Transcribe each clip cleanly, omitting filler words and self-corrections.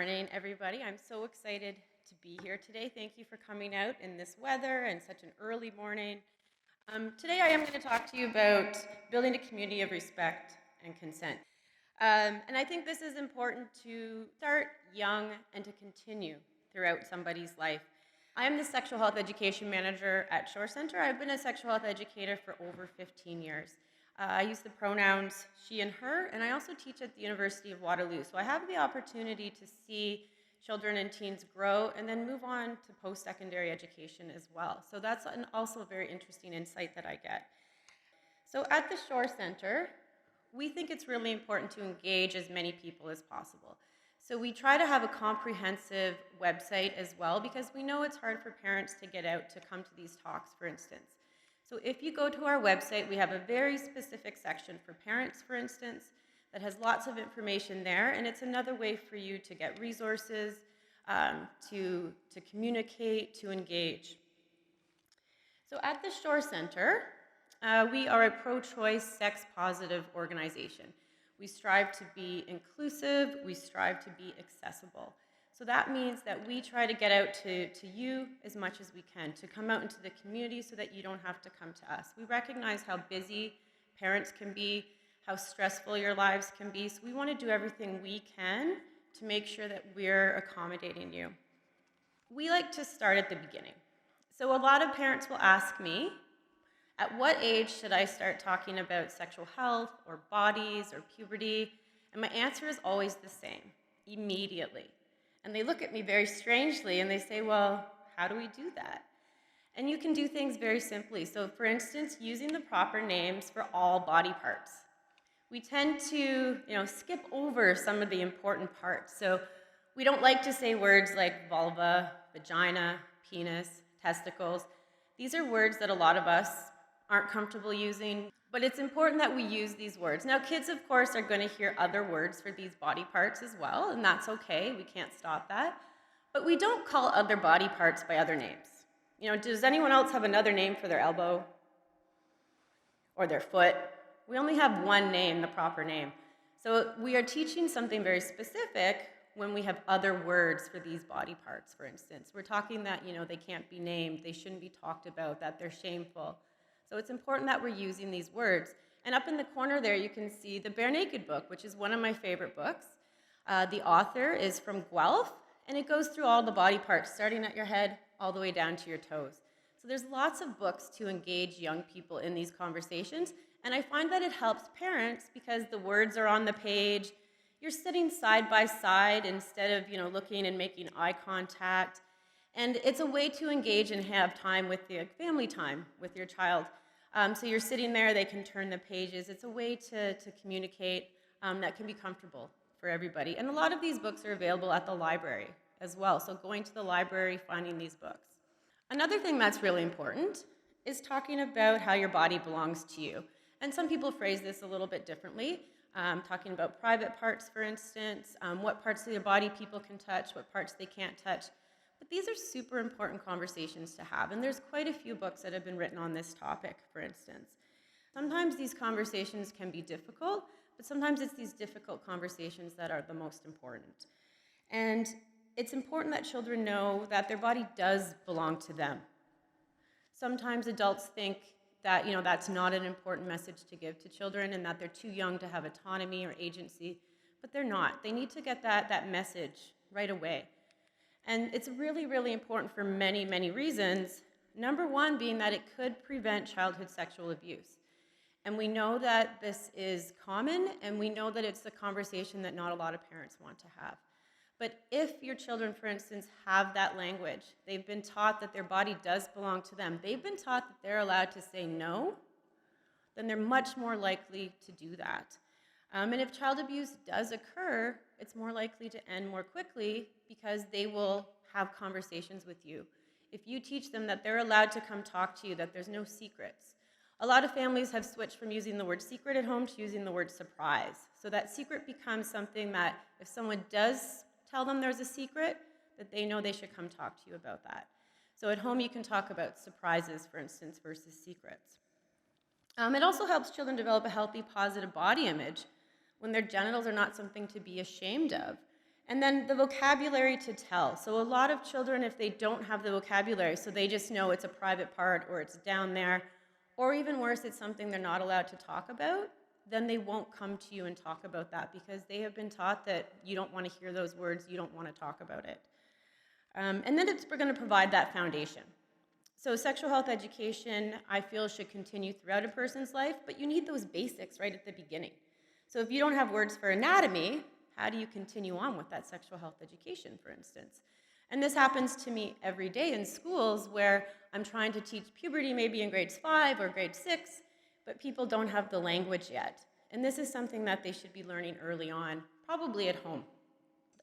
morning, everybody. I'm so excited to be here today. Thank you for coming out in this weather and such an early morning. Today I am going to talk to you about building a community of respect and consent. And I think this is important to start young and to continue throughout somebody's life. I am the Sexual Health Education Manager at Shore Center. I've been a sexual health educator for over 15 years. I use the pronouns she and her, and I also teach at the University of Waterloo. So I have the opportunity to see children and teens grow and then move on to post-secondary education as well. So that's also a very interesting insight that I get. So at the Shore Center, we think it's really important to engage as many people as possible. So we try to have a comprehensive website as well because we know it's hard for parents to get out to come to these talks, for instance. So if you go to our website, we have a very specific section for parents, for instance, that has lots of information there, and it's another way for you to get resources, to communicate, to engage. So at the Shore Center, we are a pro-choice, sex-positive organization. We strive to be inclusive, we strive to be accessible. So that means that we try to get out to you as much as we can, to come out into the community so that you don't have to come to us. We recognize how busy parents can be, how stressful your lives can be, so we want to do everything we can to make sure that we're accommodating you. We like to start at the beginning. So a lot of parents will ask me, at what age should I start talking about sexual health or bodies or puberty? And my answer is always the same, immediately. And they look at me very strangely and they say, well, how do we do that? And you can do things very simply. So for instance, using the proper names for all body parts. We tend to, skip over some of the important parts. So we don't like to say words like vulva, vagina, penis, testicles. These are words that a lot of us aren't comfortable using, but it's important that we use these words. Now, kids, of course, are going to hear other words for these body parts as well, and that's okay. We can't stop that. But we don't call other body parts by other names. Does anyone else have another name for their elbow or their foot? We only have one name, the proper name. So we are teaching something very specific when we have other words for these body parts, for instance. We're talking that, they can't be named, they shouldn't be talked about, that they're shameful. So it's important that we're using these words. And up in the corner there, you can see the Bare Naked book, which is one of my favorite books. The author is from Guelph, and it goes through all the body parts, starting at your head all the way down to your toes. So there's lots of books to engage young people in these conversations, and I find that it helps parents because the words are on the page. You're sitting side by side instead of looking and making eye contact. And it's a way to engage and have time with the family time with your child. So you're sitting there, they can turn the pages. It's a way to communicate that can be comfortable for everybody. And a lot of these books are available at the library as well. So going to the library, finding these books. Another thing that's really important is talking about how your body belongs to you. And some people phrase this a little bit differently, talking about private parts, for instance, what parts of your body people can touch, what parts they can't touch. But these are super important conversations to have, and there's quite a few books that have been written on this topic, for instance. Sometimes these conversations can be difficult, but sometimes it's these difficult conversations that are the most important. And it's important that children know that their body does belong to them. Sometimes adults think that, that's not an important message to give to children and that they're too young to have autonomy or agency, but they're not. They need to get that message right away. And it's really, really important for many, many reasons. Number one being that it could prevent childhood sexual abuse. And we know that this is common, and we know that it's a conversation that not a lot of parents want to have. But if your children, for instance, have that language, they've been taught that their body does belong to them, they've been taught that they're allowed to say no, then they're much more likely to do that. And if child abuse does occur, it's more likely to end more quickly because they will have conversations with you. If you teach them that they're allowed to come talk to you, that there's no secrets. A lot of families have switched from using the word secret at home to using the word surprise. So that secret becomes something that if someone does tell them there's a secret, that they know they should come talk to you about that. So at home you can talk about surprises, for instance, versus secrets. It also helps children develop a healthy, positive body image when their genitals are not something to be ashamed of. And then the vocabulary to tell. So a lot of children, if they don't have the vocabulary, so they just know it's a private part or it's down there, or even worse, it's something they're not allowed to talk about, then they won't come to you and talk about that because they have been taught that you don't want to hear those words, you don't want to talk about it. And then we're going to provide that foundation. So sexual health education, I feel, should continue throughout a person's life, but you need those basics right at the beginning. So if you don't have words for anatomy, how do you continue on with that sexual health education, for instance? And this happens to me every day in schools where I'm trying to teach puberty maybe in grades 5 or grade 6, but people don't have the language yet. And this is something that they should be learning early on, probably at home.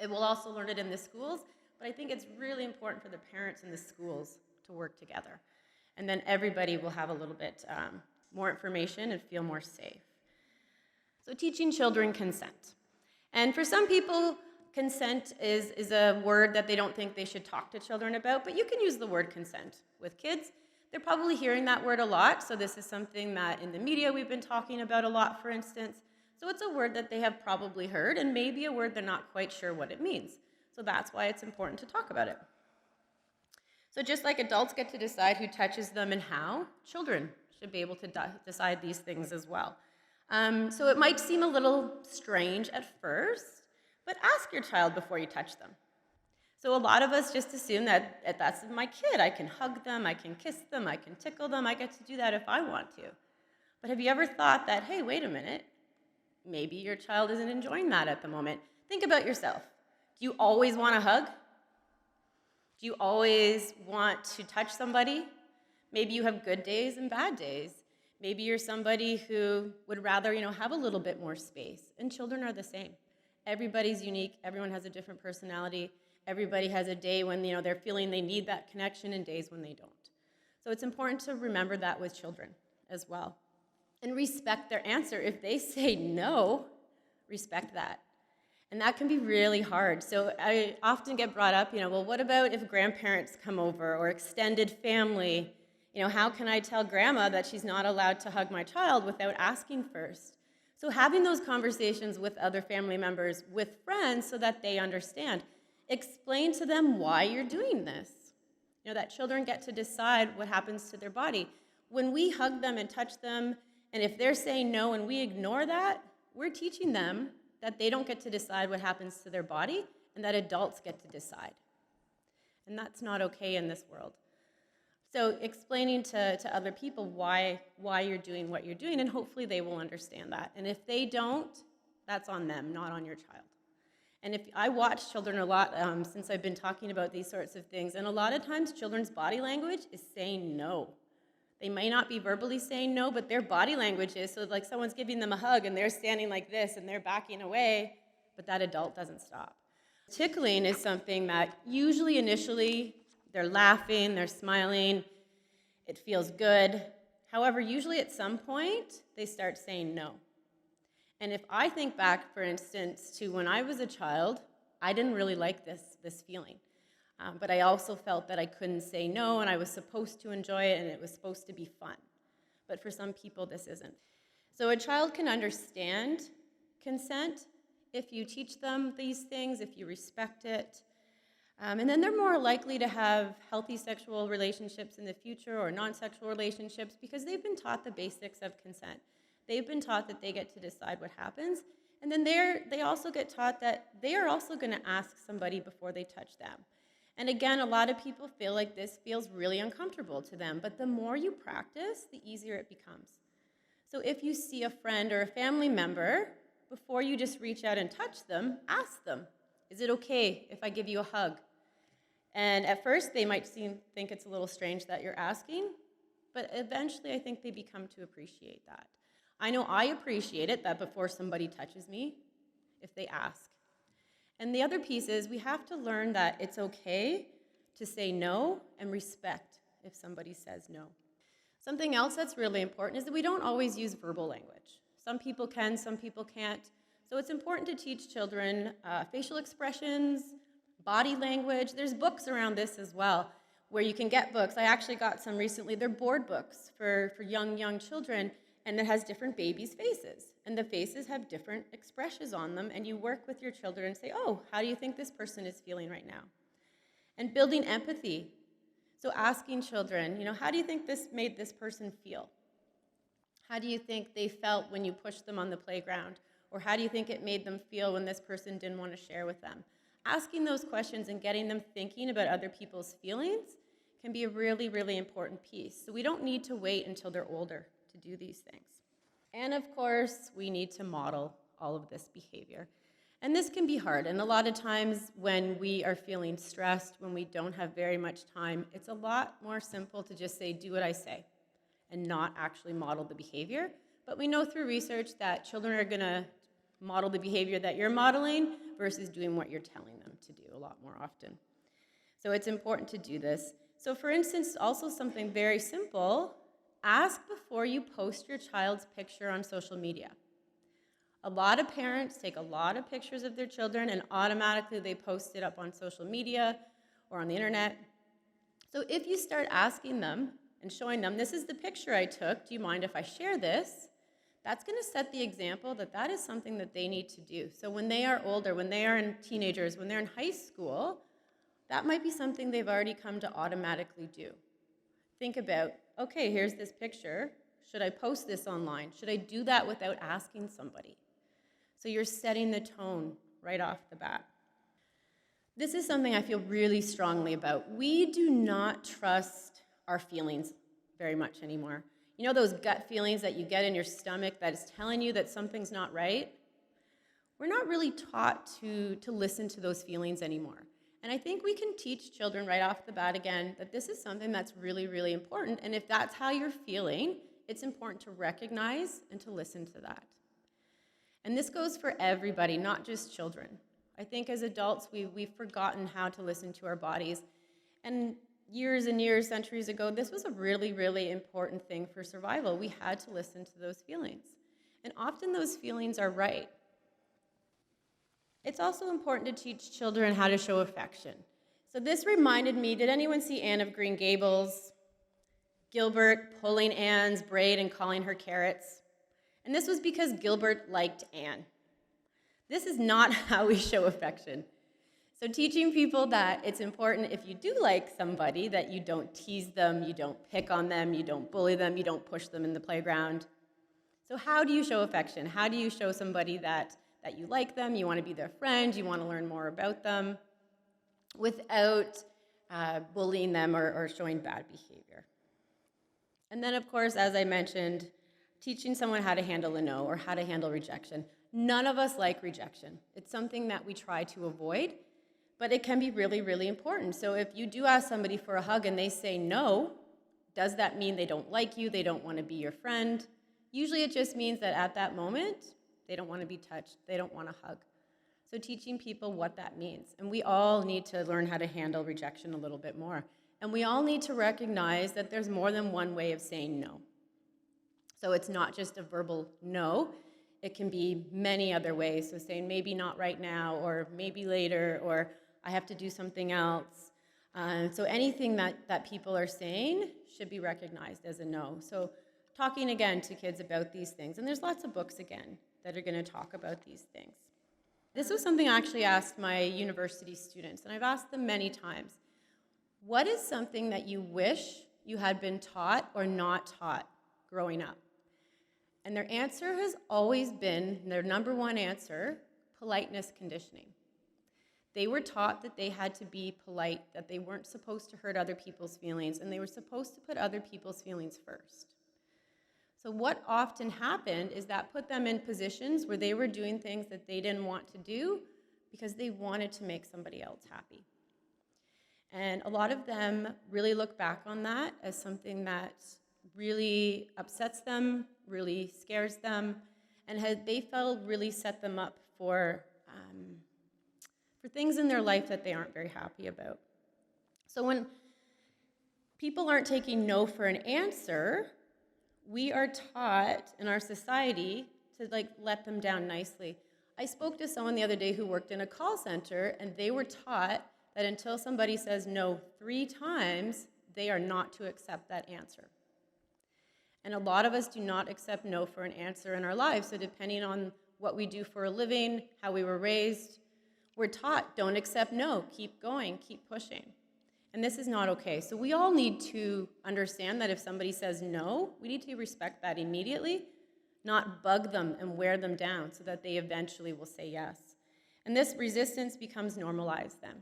They will also learn it in the schools, but I think it's really important for the parents and the schools to work together. And then everybody will have a little bit more information and feel more safe. So teaching children consent. And for some people, consent is a word that they don't think they should talk to children about, but you can use the word consent with kids. They're probably hearing that word a lot, so this is something that in the media we've been talking about a lot, for instance. So it's a word that they have probably heard, and maybe a word they're not quite sure what it means. So that's why it's important to talk about it. So just like adults get to decide who touches them and how, children should be able to decide these things as well. So it might seem a little strange at first, but ask your child before you touch them. So a lot of us just assume that that's my kid. I can hug them, I can kiss them, I can tickle them, I get to do that if I want to. But have you ever thought that, hey, wait a minute, maybe your child isn't enjoying that at the moment? Think about yourself. Do you always want a hug? Do you always want to touch somebody? Maybe you have good days and bad days. Maybe you're somebody who would rather, have a little bit more space. And children are the same. Everybody's unique. Everyone has a different personality. Everybody has a day when, they're feeling they need that connection and days when they don't. So it's important to remember that with children as well. And respect their answer. If they say no, respect that. And that can be really hard. So I often get brought up, well, what about if grandparents come over or extended family? How can I tell grandma that she's not allowed to hug my child without asking first? So having those conversations with other family members, with friends, so that they understand. Explain to them why you're doing this. That children get to decide what happens to their body. When we hug them and touch them, and if they're saying no and we ignore that, we're teaching them that they don't get to decide what happens to their body and that adults get to decide. And that's not okay in this world. So explaining to other people why you're doing what you're doing, and hopefully they will understand that. And if they don't, that's on them, not on your child. And if I watch children a lot since I've been talking about these sorts of things, and a lot of times children's body language is saying no. They may not be verbally saying no, but their body language is. So like someone's giving them a hug and they're standing like this and they're backing away, but that adult doesn't stop. Tickling is something that usually initially they're laughing, they're smiling, it feels good. However, usually at some point they start saying no. And if I think back, for instance, to when I was a child, I didn't really like this feeling. But I also felt that I couldn't say no, and I was supposed to enjoy it, and it was supposed to be fun. But for some people, this isn't. So a child can understand consent if you teach them these things, if you respect it. And then they're more likely to have healthy sexual relationships in the future or non-sexual relationships because they've been taught the basics of consent. They've been taught that they get to decide what happens. And then they also get taught that they are also going to ask somebody before they touch them. And again, a lot of people feel like this feels really uncomfortable to them, but the more you practice, the easier it becomes. So if you see a friend or a family member, before you just reach out and touch them, ask them, is it okay if I give you a hug? And at first, they might think it's a little strange that you're asking, but eventually I think they become to appreciate that. I know I appreciate it that before somebody touches me, if they ask. And the other piece is we have to learn that it's okay to say no and respect if somebody says no. Something else that's really important is that we don't always use verbal language. Some people can, some people can't. So it's important to teach children facial expressions, body language. There's books around this as well, where you can get books. I actually got some recently. They're board books for young children. And it has different babies' faces. And the faces have different expressions on them. And you work with your children and say, oh, how do you think this person is feeling right now? And building empathy. So asking children, how do you think this made this person feel? How do you think they felt when you pushed them on the playground? Or how do you think it made them feel when this person didn't want to share with them? Asking those questions and getting them thinking about other people's feelings can be a really, really important piece. So we don't need to wait until they're older to do these things. And of course, we need to model all of this behavior. And this can be hard. And a lot of times when we are feeling stressed, when we don't have very much time, it's a lot more simple to just say, do what I say, and not actually model the behavior. But we know through research that children are going to model the behavior that you're modeling versus doing what you're telling them to do a lot more often. So it's important to do this. So for instance, also something very simple, ask before you post your child's picture on social media. A lot of parents take a lot of pictures of their children and automatically they post it up on social media or on the internet. So if you start asking them and showing them, this is the picture I took, do you mind if I share this? That's going to set the example that that is something that they need to do. So when they are older, when they are teenagers, when they're in high school, that might be something they've already come to automatically do. Think about, okay, here's this picture. Should I post this online? Should I do that without asking somebody? So you're setting the tone right off the bat. This is something I feel really strongly about. We do not trust our feelings very much anymore. You know those gut feelings that you get in your stomach that is telling you that something's not right? We're not really taught to listen to those feelings anymore. And I think we can teach children right off the bat again that this is something that's really, really important. And if that's how you're feeling, it's important to recognize and to listen to that. And this goes for everybody, not just children. I think as adults, we've forgotten how to listen to our bodies. And years and years, centuries ago, this was a really, really important thing for survival. We had to listen to those feelings. And often those feelings are right. It's also important to teach children how to show affection. So this reminded me, did anyone see Anne of Green Gables? Gilbert pulling Anne's braid and calling her carrots. And this was because Gilbert liked Anne. This is not how we show affection. So teaching people that it's important if you do like somebody that you don't tease them, you don't pick on them, you don't bully them, you don't push them in the playground. So how do you show affection? How do you show somebody that you like them, you want to be their friend, you want to learn more about them without bullying them or showing bad behavior? And then, of course, as I mentioned, teaching someone how to handle a no or how to handle rejection. None of us like rejection. It's something that we try to avoid, but it can be really, really important. So if you do ask somebody for a hug and they say no, does that mean they don't like you, they don't want to be your friend? Usually it just means that at that moment, they don't want to be touched, they don't want a hug. So teaching people what that means. And we all need to learn how to handle rejection a little bit more. And we all need to recognize that there's more than one way of saying no. So it's not just a verbal no, it can be many other ways. So saying maybe not right now, or maybe later, or I have to do something else. So anything that people are saying should be recognized as a no. So talking again to kids about these things. And there's lots of books again that are going to talk about these things. This was something I actually asked my university students, and I've asked them many times. What is something that you wish you had been taught or not taught growing up? And their answer has always been, their number one answer, politeness conditioning. They were taught that they had to be polite, that they weren't supposed to hurt other people's feelings, and they were supposed to put other people's feelings first. So what often happened is that put them in positions where they were doing things that they didn't want to do because they wanted to make somebody else happy. And a lot of them really look back on that as something that really upsets them, really scares them, and they felt really set them up for things in their life that they aren't very happy about. So when people aren't taking no for an answer, we are taught in our society to let them down nicely. I spoke to someone the other day who worked in a call center, and they were taught that until somebody says no 3 times, they are not to accept that answer. And a lot of us do not accept no for an answer in our lives. So depending on what we do for a living, how we were raised, we're taught, don't accept no, keep going, keep pushing. And this is not okay. So we all need to understand that if somebody says no, we need to respect that immediately, not bug them and wear them down so that they eventually will say yes. And this resistance becomes normalized then.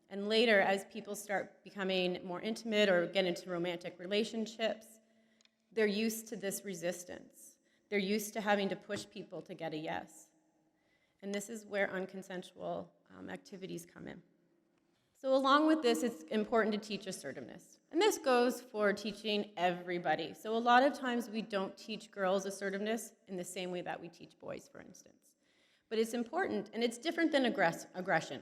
And later, as people start becoming more intimate or get into romantic relationships, they're used to this resistance. They're used to having to push people to get a yes. And this is where unconsensual activities come in. So along with this, it's important to teach assertiveness. And this goes for teaching everybody. So a lot of times we don't teach girls assertiveness in the same way that we teach boys, for instance. But it's important, and it's different than aggression.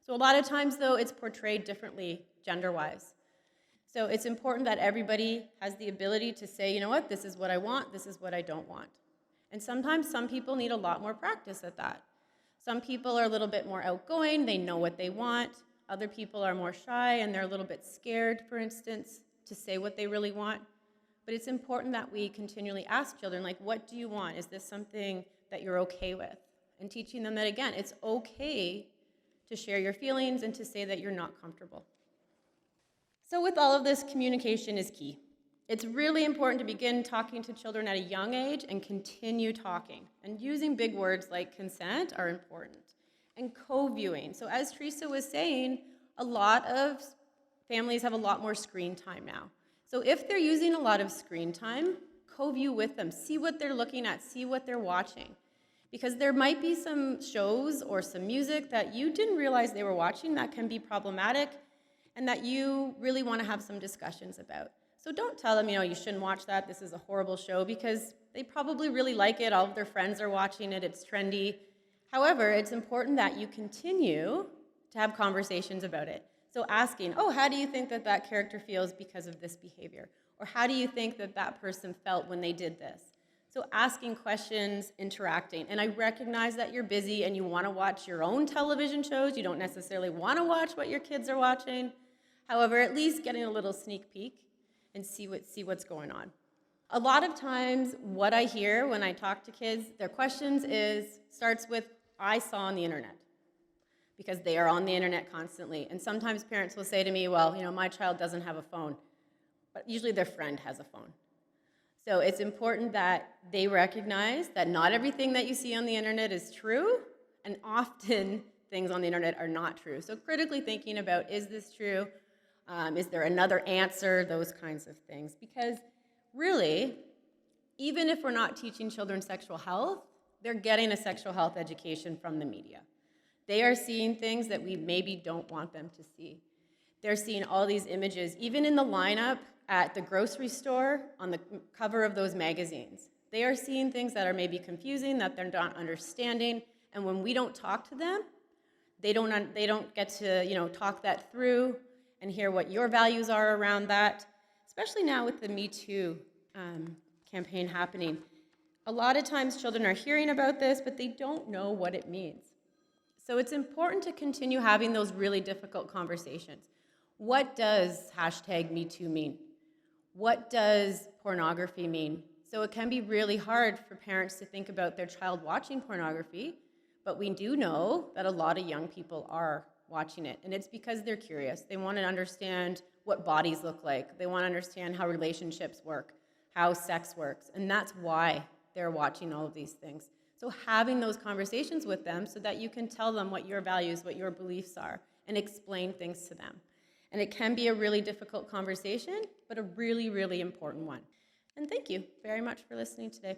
So a lot of times, though, it's portrayed differently gender-wise. So it's important that everybody has the ability to say, you know what, this is what I want, this is what I don't want. And sometimes some people need a lot more practice at that. Some people are a little bit more outgoing, they know what they want. Other people are more shy and they're a little bit scared, for instance, to say what they really want. But it's important that we continually ask children, like, what do you want? Is this something that you're okay with? And teaching them that, again, it's okay to share your feelings and to say that you're not comfortable. So with all of this, communication is key. It's really important to begin talking to children at a young age and continue talking. And using big words like consent are important. And co-viewing. So as Teresa was saying, a lot of families have a lot more screen time now. So if they're using a lot of screen time, co-view with them. See what they're looking at. See what they're watching. Because there might be some shows or some music that you didn't realize they were watching that can be problematic and that you really want to have some discussions about. So don't tell them, you shouldn't watch that, this is a horrible show, because they probably really like it, all of their friends are watching it, it's trendy. However, it's important that you continue to have conversations about it. So asking, how do you think that that character feels because of this behavior? Or how do you think that that person felt when they did this? So asking questions, interacting. And I recognize that you're busy and you want to watch your own television shows. You don't necessarily want to watch what your kids are watching. However, at least getting a little sneak peek and see what's going on. A lot of times what I hear when I talk to kids, their questions starts with, I saw on the internet, because they are on the internet constantly. And sometimes parents will say to me, well, my child doesn't have a phone, but usually their friend has a phone. So it's important that they recognize that not everything that you see on the internet is true, and often things on the internet are not true. So critically thinking about, is this true? Is there another answer? Those kinds of things. Because really, even if we're not teaching children sexual health, they're getting a sexual health education from the media. They are seeing things that we maybe don't want them to see. They're seeing all these images, even in the lineup at the grocery store, on the cover of those magazines. They are seeing things that are maybe confusing, that they're not understanding, and when we don't talk to them, they don't get to talk that through and hear what your values are around that, especially now with the Me Too campaign happening. A lot of times children are hearing about this, but they don't know what it means. So it's important to continue having those really difficult conversations. What does #MeToo mean? What does pornography mean? So it can be really hard for parents to think about their child watching pornography, but we do know that a lot of young people are watching it, and it's because they're curious. They want to understand what bodies look like. They want to understand how relationships work, how sex works, and that's why they're watching all of these things. So having those conversations with them so that you can tell them what your values, what your beliefs are, and explain things to them. And it can be a really difficult conversation, but a really, really important one. And thank you very much for listening today.